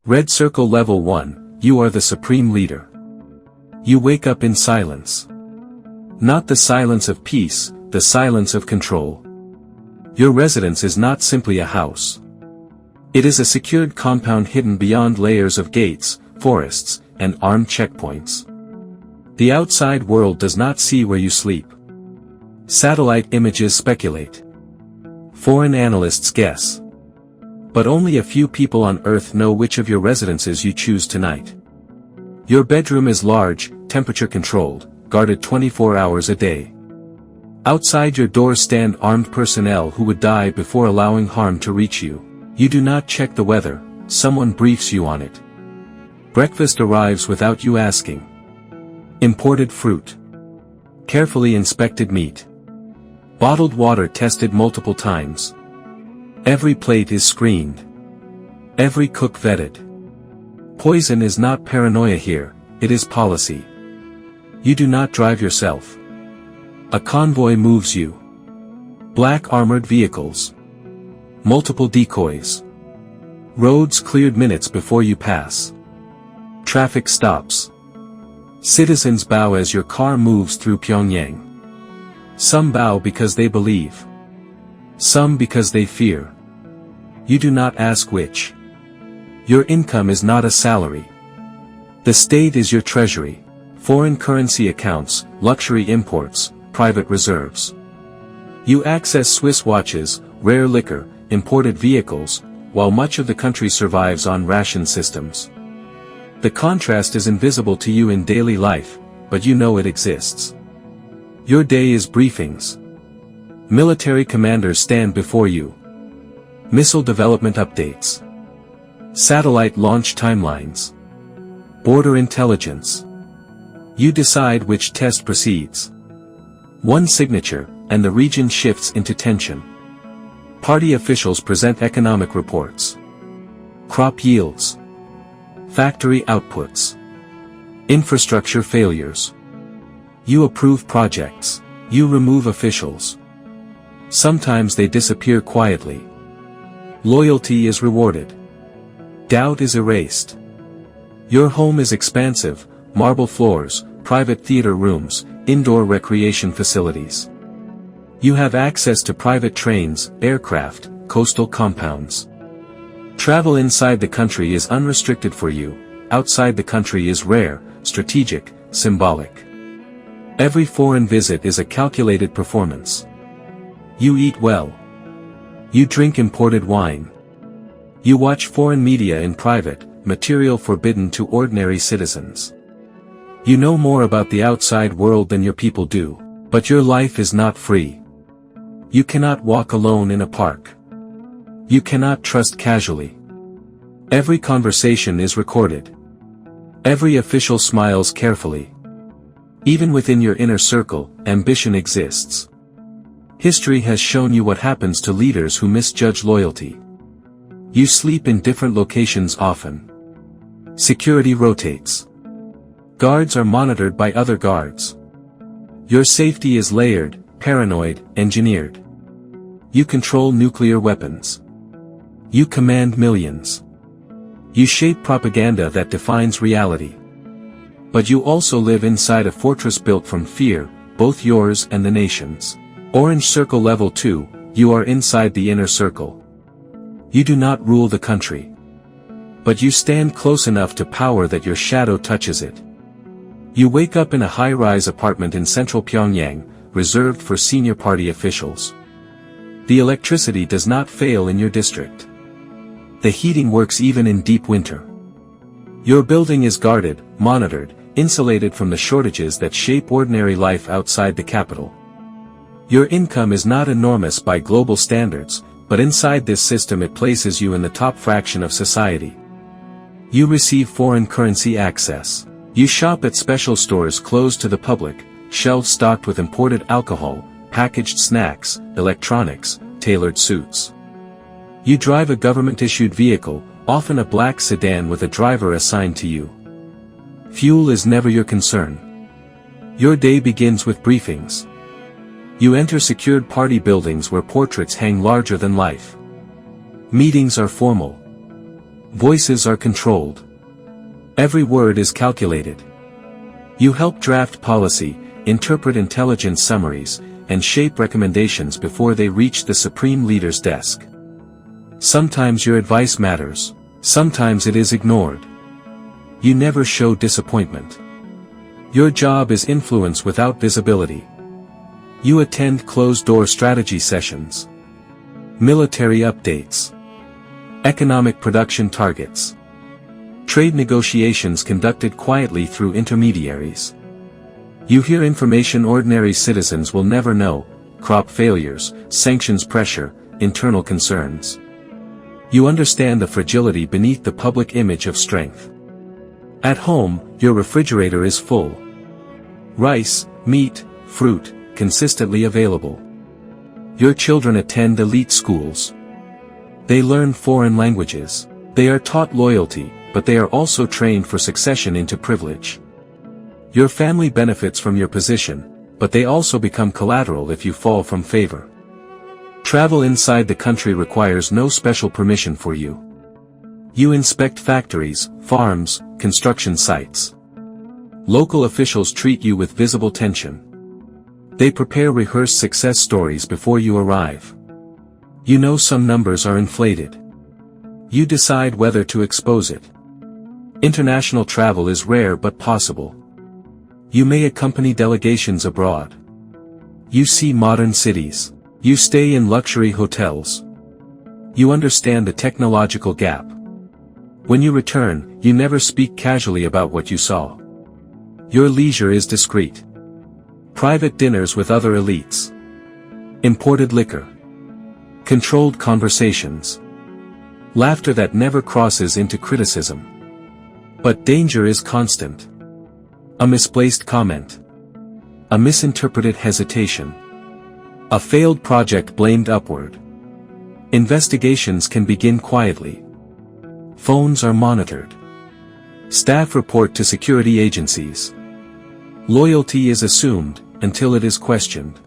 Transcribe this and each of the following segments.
Red Circle Level 1, you are the supreme leader. You wake up in silence. Not the silence of peace, the silence of control. Your residence is not simply a house. It is a secured compound hidden beyond layers of gates, forests, and armed checkpoints. The outside world does not see where you sleep. Satellite images speculate. Foreign analysts guess. But only a few people on Earth know which of your residences you choose tonight. Your bedroom is large, temperature-controlled, guarded 24 hours a day. Outside your door stand armed personnel who would die before allowing harm to reach you. You do not check the weather, someone briefs you on it. Breakfast arrives without you asking. Imported fruit. Carefully inspected meat. Bottled water tested multiple times. Every plate is screened. Every cook vetted. Poison is not paranoia here, it is policy. You do not drive yourself. A convoy moves you. Black armored vehicles. Multiple decoys. Roads cleared minutes before you pass. Traffic stops. Citizens bow as your car moves through Pyongyang. Some bow because they believe. Some because they fear. You do not ask which. Your income is not a salary. The state is your treasury. Foreign currency accounts, luxury imports, private reserves. You access Swiss watches, rare liquor, imported vehicles, while much of the country survives on ration systems. The contrast is invisible to you in daily life, but you know it exists. Your day is briefings. Military commanders stand before you. Missile development updates. Satellite launch timelines. Border intelligence. You decide which test proceeds. One signature, and the region shifts into tension. Party officials present economic reports. Crop yields. Factory outputs. Infrastructure failures. You approve projects. You remove officials. Sometimes they disappear quietly. Loyalty is rewarded. Doubt is erased. Your home is expansive, marble floors, private theater rooms, indoor recreation facilities. You have access to private trains, aircraft, coastal compounds. Travel inside the country is unrestricted for you, outside the country is rare, strategic, symbolic. Every foreign visit is a calculated performance. You eat well. You drink imported wine. You watch foreign media in private, material forbidden to ordinary citizens. You know more about the outside world than your people do, but your life is not free. You cannot walk alone in a park. You cannot trust casually. Every conversation is recorded. Every official smiles carefully. Even within your inner circle, ambition exists. History has shown you what happens to leaders who misjudge loyalty. You sleep in different locations often. Security rotates. Guards are monitored by other guards. Your safety is layered, paranoid, engineered. You control nuclear weapons. You command millions. You shape propaganda that defines reality. But you also live inside a fortress built from fear, both yours and the nation's. Orange Circle Level 2, you are inside the inner circle. You do not rule the country. But you stand close enough to power that your shadow touches it. You wake up in a high-rise apartment in central Pyongyang, reserved for senior party officials. The electricity does not fail in your district. The heating works even in deep winter. Your building is guarded, monitored, insulated from the shortages that shape ordinary life outside the capital. Your income is not enormous by global standards, but inside this system it places you in the top fraction of society. You receive foreign currency access. You shop at special stores closed to the public, shelves stocked with imported alcohol, packaged snacks, electronics, tailored suits. You drive a government-issued vehicle, often a black sedan with a driver assigned to you. Fuel is never your concern. Your day begins with briefings. You enter secured party buildings where portraits hang larger than life. Meetings are formal. Voices are controlled. Every word is calculated. You help draft policy, interpret intelligence summaries, and shape recommendations before they reach the supreme leader's desk. Sometimes your advice matters, sometimes it is ignored. You never show disappointment. Your job is influence without visibility. You attend closed-door strategy sessions. Military updates. Economic production targets. Trade negotiations conducted quietly through intermediaries. You hear information ordinary citizens will never know: crop failures, sanctions pressure, internal concerns. You understand the fragility beneath the public image of strength. At home, your refrigerator is full. Rice, meat, fruit, consistently available. Your children attend elite schools. They learn foreign languages. They are taught loyalty, but they are also trained for succession into privilege. Your family benefits from your position, but they also become collateral if you fall from favor. Travel inside the country requires no special permission for you. You inspect factories, farms, construction sites. Local officials treat you with visible tension. They prepare rehearsed success stories before you arrive. You know some numbers are inflated. You decide whether to expose it. International travel is rare but possible. You may accompany delegations abroad. You see modern cities. You stay in luxury hotels. You understand the technological gap. When you return, you never speak casually about what you saw. Your leisure is discreet. Private dinners with other elites. Imported liquor. Controlled conversations. Laughter that never crosses into criticism. But danger is constant. A misplaced comment. A misinterpreted hesitation. A failed project blamed upward. Investigations can begin quietly. Phones are monitored. Staff report to security agencies. Loyalty is assumed, until it is questioned.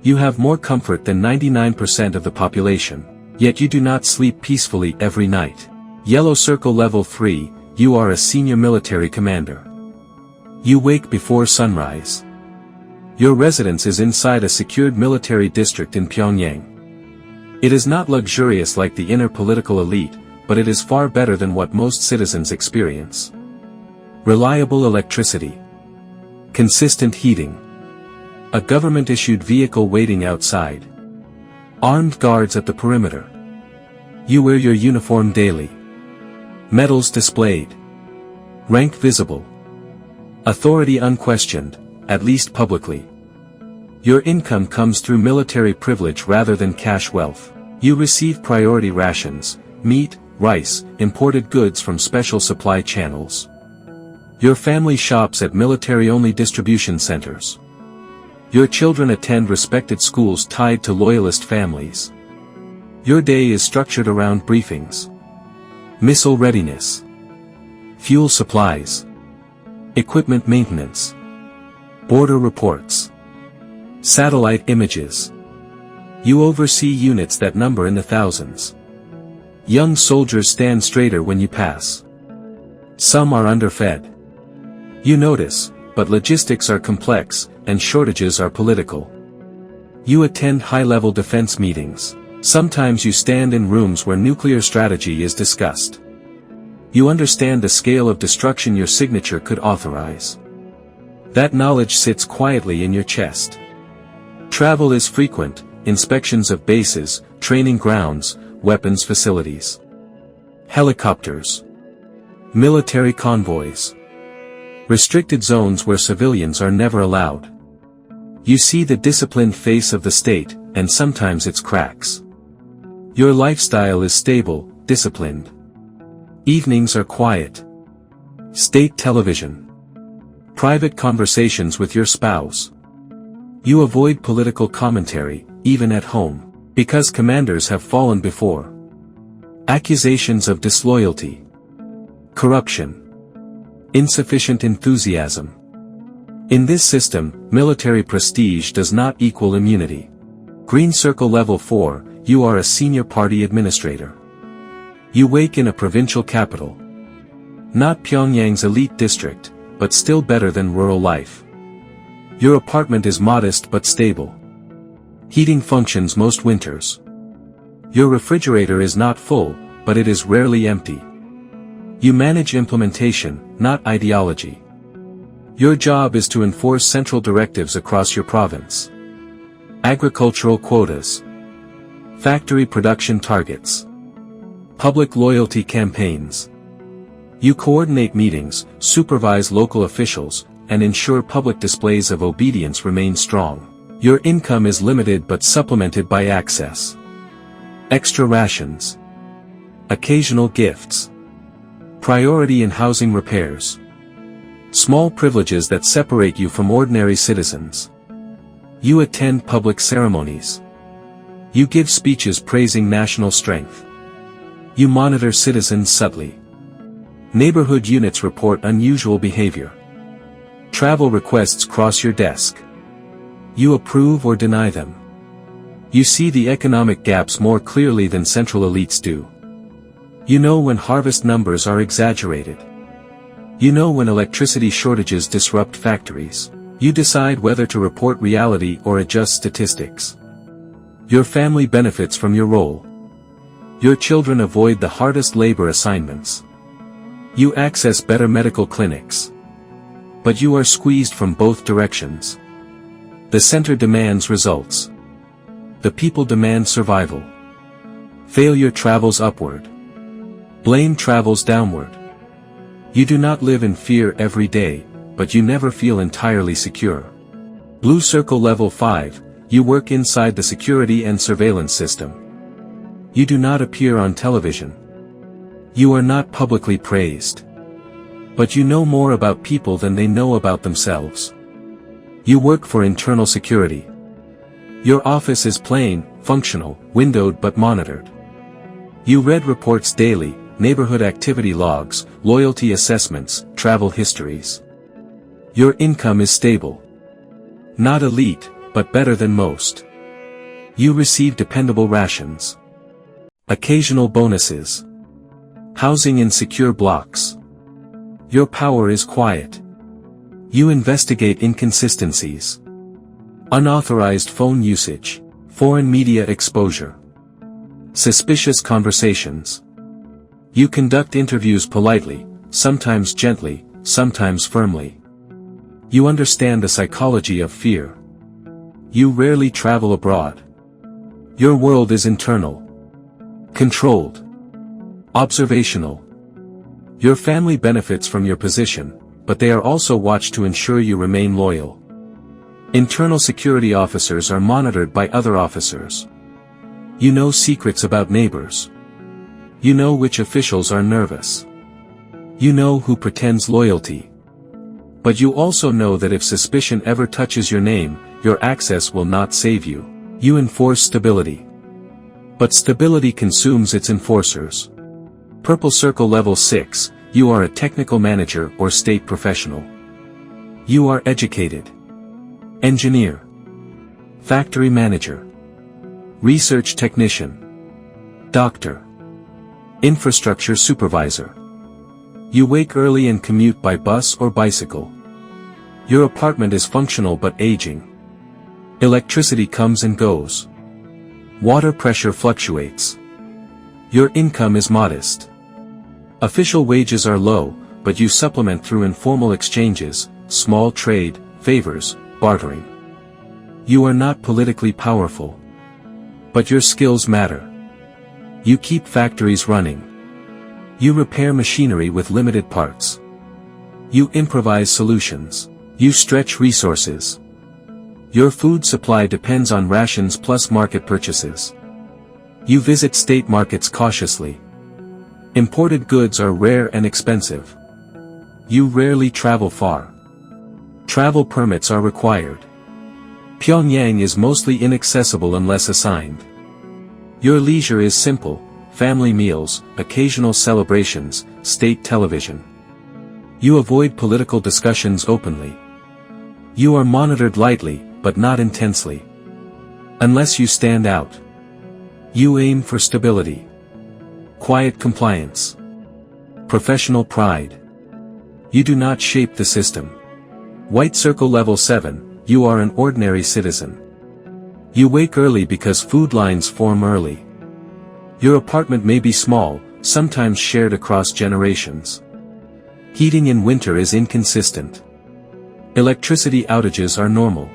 You have more comfort than 99% of the population, yet you do not sleep peacefully every night. Yellow Circle Level 3, you are a senior military commander. You wake before sunrise. Your residence is inside a secured military district in Pyongyang. It is not luxurious like the inner political elite, but it is far better than what most citizens experience. Reliable electricity. Consistent heating. A government-issued vehicle waiting outside. Armed guards at the perimeter. You wear your uniform daily. Medals displayed. Rank visible. Authority unquestioned, at least publicly. Your income comes through military privilege rather than cash wealth. You receive priority rations, meat, rice, imported goods from special supply channels. Your family shops at military-only distribution centers. Your children attend respected schools tied to loyalist families. Your day is structured around briefings. Missile readiness. Fuel supplies. Equipment maintenance. Border reports. Satellite images. You oversee units that number in the thousands. Young soldiers stand straighter when you pass. Some are underfed. You notice, but logistics are complex, and shortages are political. You attend high-level defense meetings. Sometimes you stand in rooms where nuclear strategy is discussed. You understand the scale of destruction your signature could authorize. That knowledge sits quietly in your chest. Travel is frequent, inspections of bases, training grounds, weapons facilities. Helicopters. Military convoys. Restricted zones where civilians are never allowed. You see the disciplined face of the state, and sometimes its cracks. Your lifestyle is stable, disciplined. Evenings are quiet. State television. Private conversations with your spouse. You avoid political commentary, even at home, because commanders have fallen before. Accusations of disloyalty. Corruption. Insufficient enthusiasm. In this system, military prestige does not equal immunity. Green Circle Level 4, you are a senior party administrator. You wake in a provincial capital. Not Pyongyang's elite district, but still better than rural life. Your apartment is modest but stable. Heating functions most winters. Your refrigerator is not full, but it is rarely empty. You manage implementation, not ideology. Your job is to enforce central directives across your province. Agricultural quotas. Factory production targets. Public loyalty campaigns. You coordinate meetings, supervise local officials, and ensure public displays of obedience remain strong. Your income is limited but supplemented by access. Extra rations. Occasional gifts. Priority in housing repairs. Small privileges that separate you from ordinary citizens. You attend public ceremonies. You give speeches praising national strength. You monitor citizens subtly. Neighborhood units report unusual behavior. Travel requests cross your desk. You approve or deny them. You see the economic gaps more clearly than central elites do. You know when harvest numbers are exaggerated. You know when electricity shortages disrupt factories. You decide whether to report reality or adjust statistics. Your family benefits from your role. Your children avoid the hardest labor assignments. You access better medical clinics. But you are squeezed from both directions. The center demands results. The people demand survival. Failure travels upward. Blame travels downward. You do not live in fear every day, but you never feel entirely secure. Blue Circle Level 5, you work inside the security and surveillance system. You do not appear on television. You are not publicly praised. But you know more about people than they know about themselves. You work for internal security. Your office is plain, functional, windowed but monitored. You read reports daily, neighborhood activity logs, loyalty assessments, travel histories. Your income is stable. Not elite, but better than most. You receive dependable rations. Occasional bonuses. Housing in secure blocks. Your power is quiet. You investigate inconsistencies. Unauthorized phone usage, foreign media exposure. Suspicious conversations. You conduct interviews politely, sometimes gently, sometimes firmly. You understand the psychology of fear. You rarely travel abroad. Your world is internal. Controlled. Observational. Your family benefits from your position, but they are also watched to ensure you remain loyal. Internal security officers are monitored by other officers. You know secrets about neighbors. You know which officials are nervous. You know who pretends loyalty. But you also know that if suspicion ever touches your name, your access will not save you. You enforce stability. But stability consumes its enforcers. Purple Circle Level 6, you are a technical manager or state professional. You are educated. Engineer. Factory manager. Research technician. Doctor. Infrastructure supervisor. You wake early and commute by bus or bicycle. Your apartment is functional but aging. Electricity comes and goes. Water pressure fluctuates. Your income is modest. Official wages are low, but you supplement through informal exchanges, small trade, favors, bartering. You are not politically powerful. But your skills matter. You keep factories running. You repair machinery with limited parts. You improvise solutions. You stretch resources. Your food supply depends on rations plus market purchases. You visit state markets cautiously. Imported goods are rare and expensive. You rarely travel far. Travel permits are required. Pyongyang is mostly inaccessible unless assigned. Your leisure is simple, family meals, occasional celebrations, state television. You avoid political discussions openly. You are monitored lightly, but not intensely. Unless you stand out. You aim for stability. Quiet compliance. Professional pride. You do not shape the system. White circle level 7, you are an ordinary citizen. You wake early because food lines form early. Your apartment may be small, sometimes shared across generations. Heating in winter is inconsistent. Electricity outages are normal.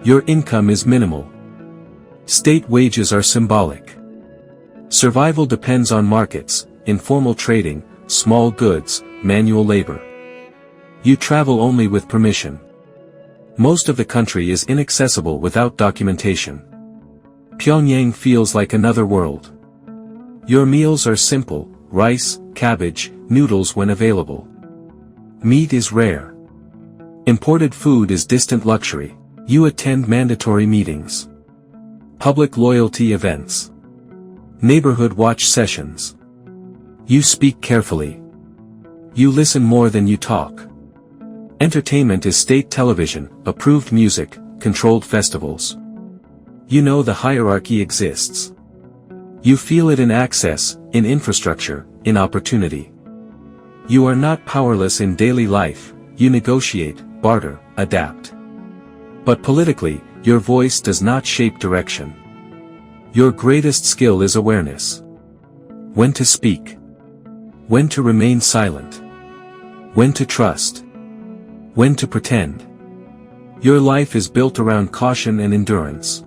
Your income is minimal. State wages are symbolic. Survival depends on markets, informal trading, small goods, manual labor. You travel only with permission. Most of the country is inaccessible without documentation. Pyongyang feels like another world. Your meals are simple, rice, cabbage, noodles when available. Meat is rare. Imported food is distant luxury. You attend mandatory meetings. Public loyalty events. Neighborhood watch sessions. You speak carefully. You listen more than you talk. Entertainment is state television, approved music, controlled festivals. You know the hierarchy exists. You feel it in access, in infrastructure, in opportunity. You are not powerless in daily life, you negotiate, barter, adapt. But politically, your voice does not shape direction. Your greatest skill is awareness. When to speak. When to remain silent. When to trust. When to pretend. Your life is built around caution and endurance.